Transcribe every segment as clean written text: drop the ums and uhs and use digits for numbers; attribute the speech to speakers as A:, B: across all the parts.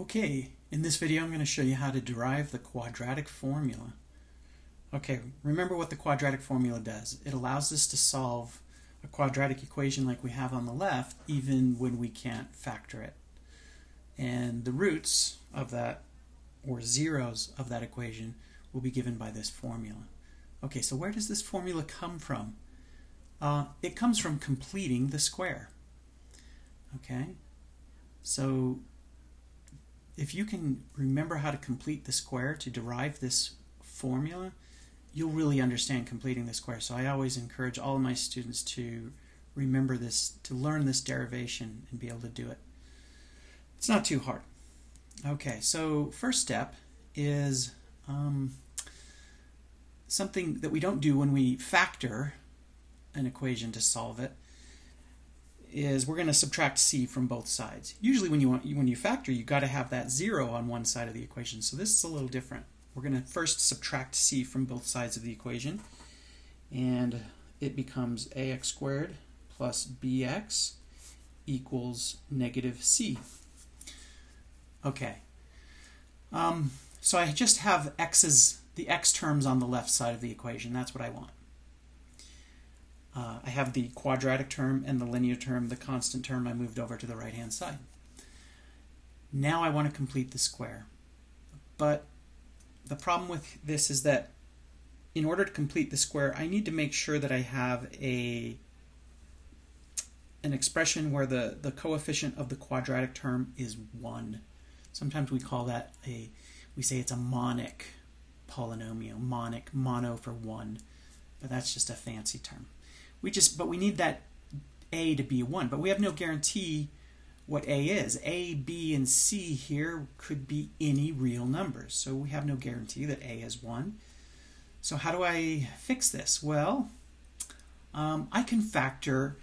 A: Okay, in this video I'm going to show you how to derive the quadratic formula. Okay, remember what the quadratic formula does. It allows us to solve a quadratic equation like we have on the left even when we can't factor it. And the roots of that, or zeros of that equation, will be given by this formula. Okay, so where does this formula come from? It comes from completing the square. Okay, so if you can remember how to complete the square to derive this formula, you'll really understand completing the square. So I always encourage all of my students to remember this, to learn this derivation and be able to do it. It's not too hard. Okay, so first step is something that we don't do when we factor an equation to solve it, is we're going to subtract c from both sides. Usually when you factor, you've got to have that 0 on one side of the equation. So this is a little different. We're going to first subtract c from both sides of the equation, and it becomes ax squared plus bx equals negative c. Okay. So I just have the x terms on the left side of the equation. That's what I want. I have the quadratic term and the linear term, the constant term, I moved over to the right-hand side. Now I want to complete the square. But the problem with this is that in order to complete the square, I need to make sure that I have an expression where the coefficient of the quadratic term is 1. Sometimes we call that we say it's a monic polynomial. Monic, mono for 1. But that's just a fancy term. But we need that a to be 1, but we have no guarantee what a is. A, b, and c here could be any real numbers, so we have no guarantee that a is 1. So how do I fix this? Well, I can factor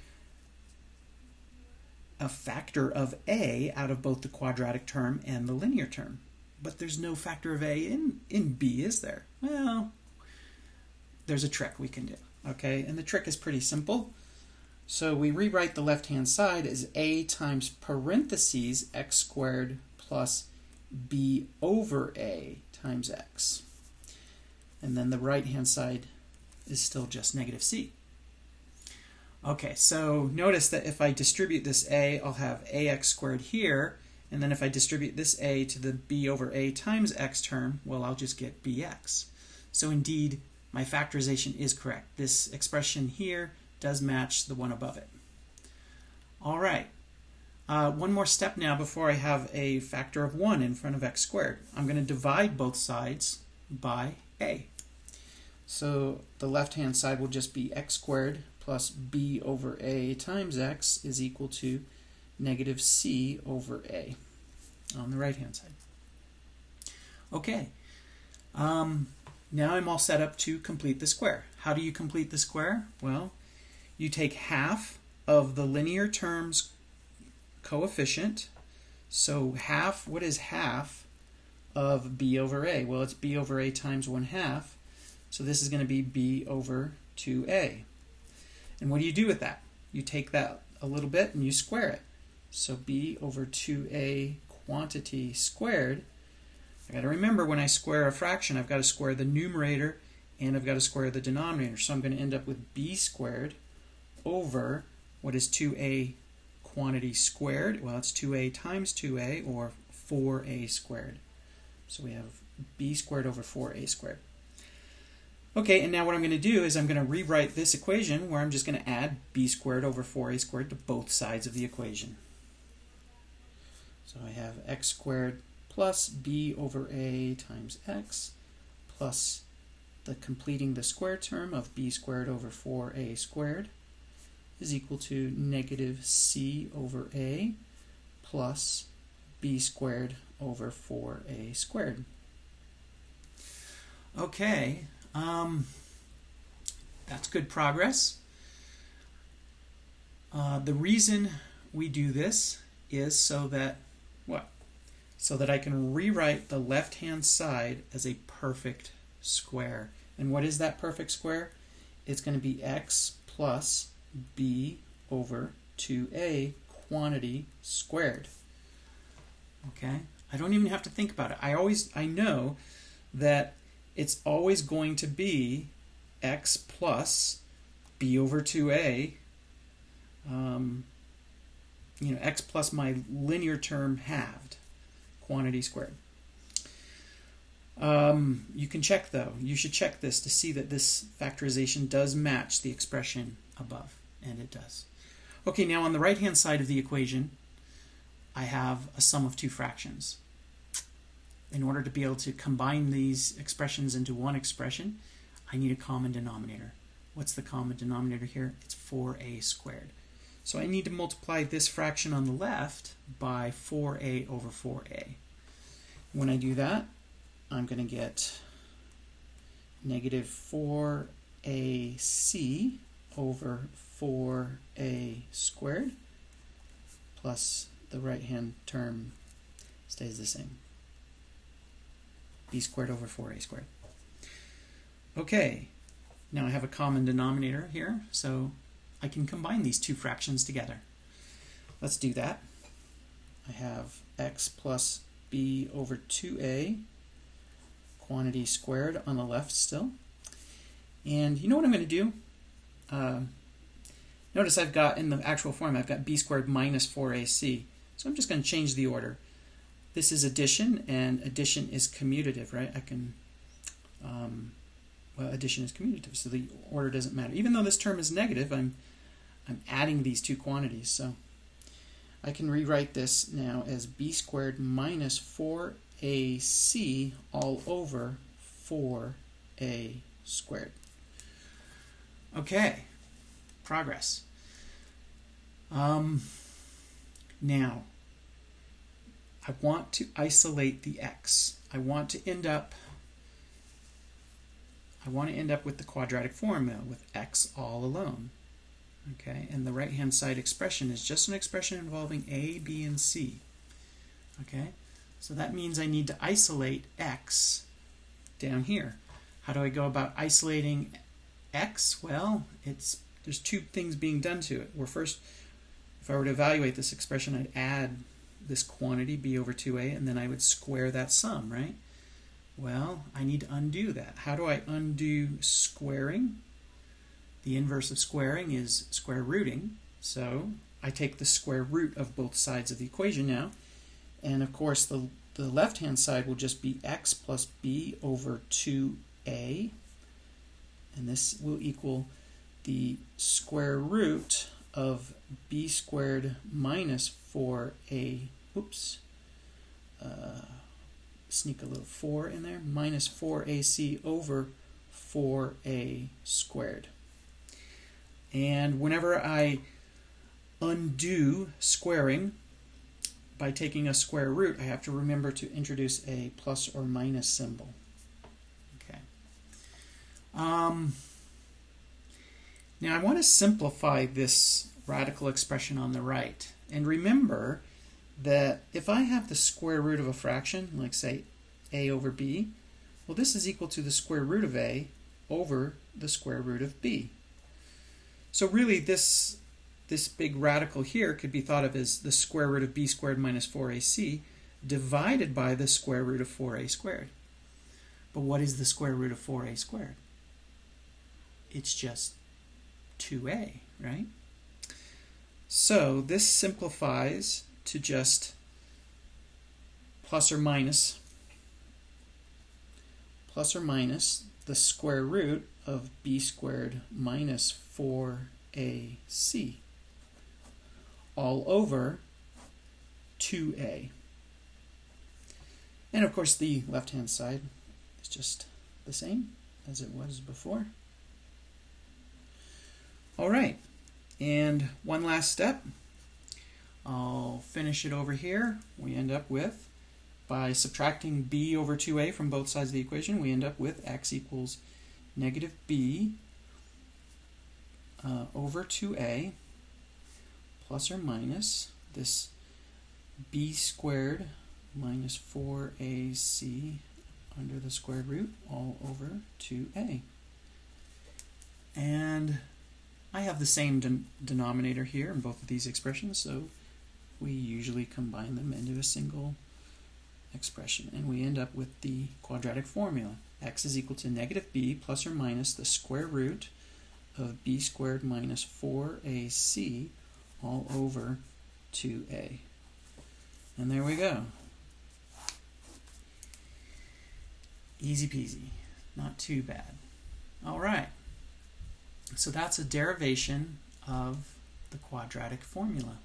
A: a factor of a out of both the quadratic term and the linear term, but there's no factor of a in b, is there? Well, there's a trick we can do. Okay, and the trick is pretty simple. So we rewrite the left-hand side as a times parentheses x squared plus b over a times x. And then the right-hand side is still just negative c. Okay, so notice that if I distribute this a, I'll have ax squared here, and then if I distribute this a to the b over a times x term, well, I'll just get bx. So indeed, my factorization is correct. This expression here does match the one above it. All right. One more step now before I have a factor of 1 in front of x squared. I'm going to divide both sides by a. So the left-hand side will just be x squared plus b over a times x is equal to negative c over a on the right-hand side. Okay. Now I'm all set up to complete the square. How do you complete the square? Well, you take half of the linear term's coefficient. So what is half of b over a? Well, it's b over a times 1/2. So this is going to be b over 2a. And what do you do with that? You take that a little bit and you square it. So b over 2a quantity squared. I got to remember, when I square a fraction, I've got to square the numerator and I've got to square the denominator. So I'm going to end up with b squared over what is 2a quantity squared. Well, it's 2a times 2a, or 4a squared. So we have b squared over 4a squared. Okay, and now what I'm going to do is I'm going to rewrite this equation where I'm just going to add b squared over 4a squared to both sides of the equation. So I have x squared plus b over a times x plus the completing the square term of b squared over 4a squared is equal to negative c over a plus b squared over 4a squared. Okay, that's good progress. The reason we do this is so that I can rewrite the left-hand side as a perfect square. And what is that perfect square? It's going to be x plus b over 2a quantity squared. Okay, I don't even have to think about it. I know that it's always going to be x plus b over 2a, x plus my linear term halved, quantity squared. You can check though. You should check this to see that this factorization does match the expression above, and it does. Okay, now on the right-hand side of the equation, I have a sum of two fractions. In order to be able to combine these expressions into one expression, I need a common denominator. What's the common denominator here? It's 4a squared. So I need to multiply this fraction on the left by 4a over 4a. When I do that, I'm going to get negative 4ac over 4a squared plus the right-hand term stays the same. B squared over 4a squared. Okay, now I have a common denominator here, so I can combine these two fractions together. Let's do that. I have x plus b over 2a, quantity squared on the left still. And you know what I'm going to do? Notice I've got, in the actual form, I've got b squared minus 4ac. So I'm just going to change the order. This is addition, and addition is commutative, right? I can, well, addition is commutative, so the order doesn't matter. Even though this term is negative, I'm adding these two quantities. So I can rewrite this now as b squared minus 4ac all over 4a squared. Okay, progress. Now, I want to isolate the x. I want to end up with the quadratic formula with x all alone. Okay, and the right-hand side expression is just an expression involving a, b, and c. Okay, so that means I need to isolate x down here. How do I go about isolating x? Well, there's two things being done to it. First, if I were to evaluate this expression, I'd add this quantity, b over 2a, and then I would square that sum, right? Well, I need to undo that. How do I undo squaring? The inverse of squaring is square rooting. So I take the square root of both sides of the equation now. And of course, the left-hand side will just be x plus b over 2a. And this will equal the square root of b squared minus 4a, sneak a little 4 in there, minus 4ac over 4a squared. And whenever I undo squaring by taking a square root, I have to remember to introduce a plus or minus symbol. Okay. Now I want to simplify this radical expression on the right. And remember that if I have the square root of a fraction, like say a over b, well, this is equal to the square root of a over the square root of b. So really this big radical here could be thought of as the square root of b squared minus 4ac divided by the square root of 4a squared. But what is the square root of 4a squared? It's just 2a, right? So this simplifies to just plus or minus the square root of b squared minus 4ac all over 2a. And of course the left-hand side is just the same as it was before. All right, and one last step. I'll finish it over here. We end up with, by subtracting b over 2a from both sides of the equation, we end up with x equals negative b over 2a plus or minus this b squared minus 4ac under the square root all over 2a. And I have the same denominator here in both of these expressions, so we usually combine them into a single expression, and we end up with the quadratic formula. X is equal to negative b plus or minus the square root of b squared minus 4ac all over 2a. And there we go. Easy peasy. Not too bad. All right. So that's a derivation of the quadratic formula.